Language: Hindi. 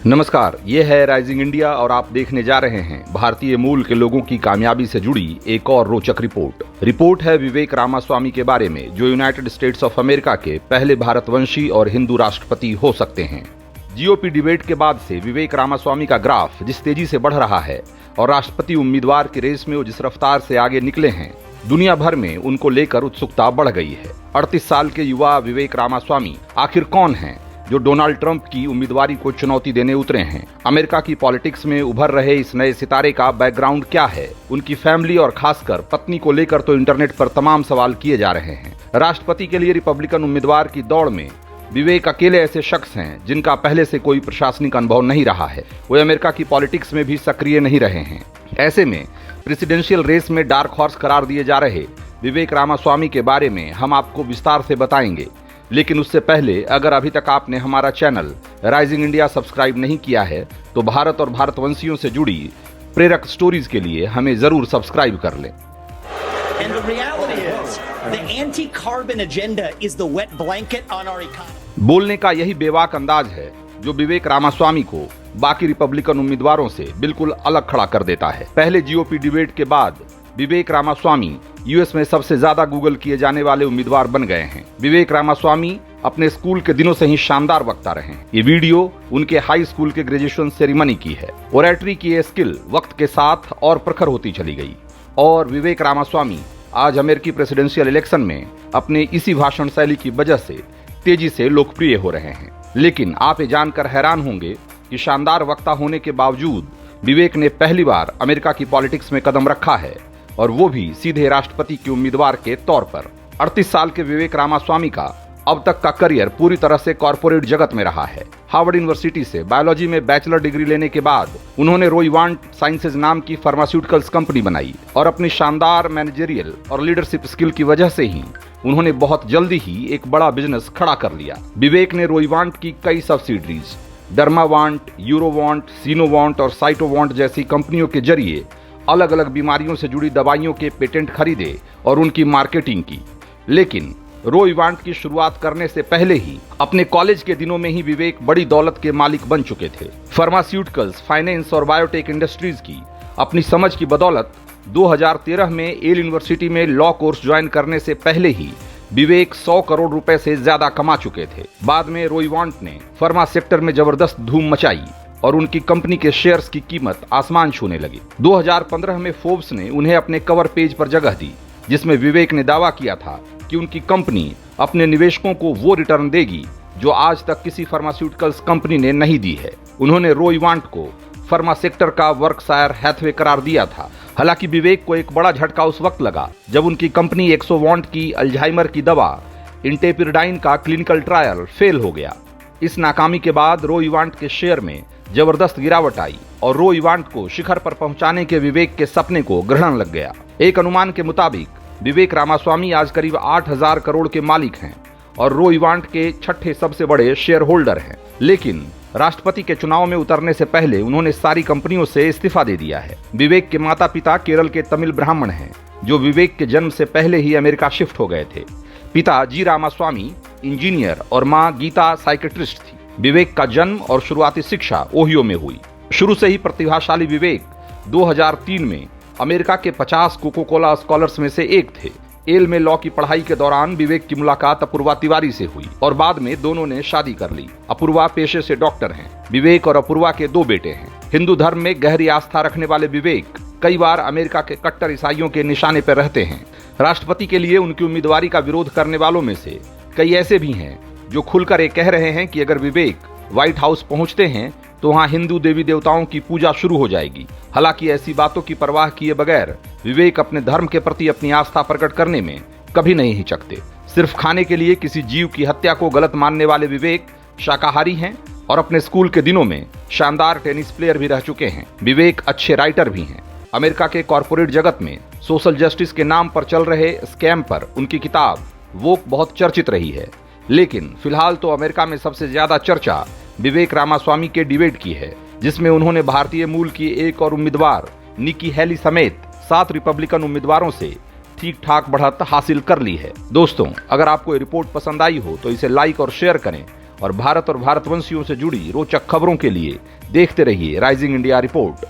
नमस्कार, ये है राइजिंग इंडिया और आप देखने जा रहे हैं भारतीय मूल के लोगों की कामयाबी से जुड़ी एक और रोचक रिपोर्ट है विवेक रामास्वामी के बारे में, जो यूनाइटेड स्टेट्स ऑफ अमेरिका के पहले भारतवंशी और हिंदू राष्ट्रपति हो सकते हैं। जीओपी डिबेट के बाद से विवेक रामास्वामी का ग्राफ जिस तेजी से बढ़ रहा है और राष्ट्रपति उम्मीदवार की रेस में वो जिस रफ्तार से आगे निकले हैं, दुनिया भर में उनको लेकर उत्सुकता बढ़ गई है। 38 साल के युवा विवेक रामास्वामी आखिर कौन हैं जो डोनाल्ड ट्रंप की उम्मीदवारी को चुनौती देने उतरे हैं? अमेरिका की पॉलिटिक्स में उभर रहे इस नए सितारे का बैकग्राउंड क्या है? उनकी फैमिली और खासकर पत्नी को लेकर तो इंटरनेट पर तमाम सवाल किए जा रहे हैं। राष्ट्रपति के लिए रिपब्लिकन उम्मीदवार की दौड़ में विवेक अकेले ऐसे शख्स हैं जिनका पहले से कोई प्रशासनिक अनुभव नहीं रहा है। वे अमेरिका की पॉलिटिक्स में भी सक्रिय नहीं रहे हैं। ऐसे में प्रेसिडेंशियल रेस में डार्क हॉर्स करार दिए जा रहे विवेक रामास्वामी के बारे में हम आपको विस्तार से बताएंगे। लेकिन उससे पहले अगर अभी तक आपने हमारा चैनल राइजिंग इंडिया सब्सक्राइब नहीं किया है तो भारत और भारतवंशियों से जुड़ी प्रेरक स्टोरीज के लिए हमें जरूर सब्सक्राइब कर लें। And the reality is, the anti-carbon agenda is the wet blanket on our economy. बोलने का यही बेबाक अंदाज है जो विवेक रामास्वामी को बाकी रिपब्लिकन उम्मीदवारों से बिल्कुल अलग खड़ा कर देता है। पहले जीओपी डिबेट के बाद विवेक रामास्वामी यूएस में सबसे ज्यादा गूगल किए जाने वाले उम्मीदवार बन गए हैं। विवेक रामास्वामी अपने स्कूल के दिनों से ही शानदार वक्ता रहे हैं। ये वीडियो उनके हाई स्कूल के ग्रेजुएशन सेरेमनी की है। ओरेटरी की ये स्किल वक्त के साथ और प्रखर होती चली गई और विवेक रामास्वामी आज अमेरिकी प्रेसिडेंशियल इलेक्शन में अपने इसी भाषण शैली की वजह से तेजी से लोकप्रिय हो रहे हैं। लेकिन आप ये जानकर हैरान होंगे कि शानदार वक्ता होने के बावजूद विवेक ने पहली बार अमेरिका की पॉलिटिक्स में कदम रखा है और वो भी सीधे राष्ट्रपति के उम्मीदवार के तौर पर। 38 साल के विवेक रामास्वामी का अब तक का करियर पूरी तरह से कॉर्पोरेट जगत में रहा है। हार्वर्ड यूनिवर्सिटी से बायोलॉजी में बैचलर डिग्री लेने के बाद उन्होंने रोइवांट साइंसेज नाम की फार्मास्यूटिकल्स कंपनी बनाई और अपनी शानदार मैनेजरियल और लीडरशिप स्किल की वजह से ही उन्होंने बहुत जल्दी ही एक बड़ा बिजनेस खड़ा कर लिया। विवेक ने रोइवांट की कई सब्सिडरीज डर्मावांट, यूरोवांट, सीनोवांट और साइटोवांट जैसी कंपनियों के जरिए अलग अलग बीमारियों से जुड़ी दवाइयों के पेटेंट खरीदे और उनकी मार्केटिंग की। लेकिन रोइवांट की शुरुआत करने से पहले ही अपने कॉलेज के दिनों में ही विवेक बड़ी दौलत के मालिक बन चुके थे। फार्मास्यूटिकल्स, फाइनेंस और बायोटेक इंडस्ट्रीज की अपनी समझ की बदौलत 2013 में येल यूनिवर्सिटी में लॉ कोर्स ज्वाइन करने से पहले ही विवेक 100 करोड़ रुपए से ज्यादा कमा चुके थे। बाद में रोइवांट ने फार्मा सेक्टर में जबरदस्त धूम मचाई और उनकी कंपनी के शेयर्स की कीमत आसमान छूने लगी। 2015 में फोर्ब्स ने उन्हें अपने कवर पेज पर जगह दी, जिसमें विवेक ने दावा किया था कि उनकी कंपनी अपने निवेशकों को वो रिटर्न देगी जो आज तक किसी फार्मास्यूटिकल्स कंपनी ने नहीं दी है। उन्होंने रोइवांट को फार्मा सेक्टर का वर्कशायर हैथवे करार दिया था। हालांकि विवेक को एक बड़ा झटका उस वक्त लगा जब उनकी कंपनी एक्सोवांट की अल्जाइमर की दवा इंटेपिरिडाइन का क्लिनिकल ट्रायल फेल हो गया। इस नाकामी के बाद रोइवांट के शेयर में जबरदस्त गिरावट आई और रोइवांट को शिखर पर पहुंचाने के विवेक के सपने को ग्रहण लग गया। एक अनुमान के मुताबिक विवेक रामास्वामी आज करीब 8,000 करोड़ के मालिक हैं और रोइवांट के छठे सबसे बड़े शेयर होल्डर हैं। लेकिन राष्ट्रपति के चुनाव में उतरने से पहले उन्होंने सारी कंपनियों से इस्तीफा दे दिया है। विवेक के माता पिता केरल के तमिल ब्राह्मण हैं जो विवेक के जन्म से पहले ही अमेरिका शिफ्ट हो गए थे। पिता जी रामास्वामी इंजीनियर और माँ गीता साइकेट्रिस्ट थी। विवेक का जन्म और शुरुआती शिक्षा ओहियो में हुई। शुरू से ही प्रतिभाशाली विवेक 2003 में अमेरिका के 50 कोको कोला स्कॉलर्स में से एक थे। येल में लॉ की पढ़ाई के दौरान विवेक की मुलाकात अपूर्वा तिवारी से हुई और बाद में दोनों ने शादी कर ली। अपूर्वा पेशे से डॉक्टर हैं। विवेक और अपूर्वा के 2 बेटे हैं। हिंदू धर्म में गहरी आस्था रखने वाले विवेक कई बार अमेरिका के कट्टर ईसाइयों के निशाने पर रहते हैं। राष्ट्रपति के लिए उनकी उम्मीदवारी का विरोध करने वालों में से कई ऐसे भी हैं जो खुलकर ये कह रहे हैं कि अगर विवेक व्हाइट हाउस पहुंचते हैं तो वहां हिंदू देवी देवताओं की पूजा शुरू हो जाएगी। हालांकि ऐसी बातों की परवाह किए बगैर विवेक अपने धर्म के प्रति अपनी आस्था प्रकट करने में कभी नहीं हिचकते। सिर्फ खाने के लिए किसी जीव की हत्या को गलत मानने वाले विवेक शाकाहारी हैं और अपने स्कूल के दिनों में शानदार टेनिस प्लेयर भी रह चुके हैं। विवेक अच्छे राइटर भी हैं। अमेरिका के कॉर्पोरेट जगत में सोशल जस्टिस के नाम पर चल रहे स्कैम पर उनकी किताब वोक बहुत चर्चित रही है। लेकिन फिलहाल तो अमेरिका में सबसे ज्यादा चर्चा विवेक रामास्वामी के डिबेट की है, जिसमें उन्होंने भारतीय मूल की एक और उम्मीदवार निकी हेली समेत 7 रिपब्लिकन उम्मीदवारों से ठीक ठाक बढ़त हासिल कर ली है। दोस्तों, अगर आपको ये रिपोर्ट पसंद आई हो तो इसे लाइक और शेयर करें और भारत और भारतवंशियों से जुड़ी रोचक खबरों के लिए देखते रहिए राइजिंग इंडिया रिपोर्ट।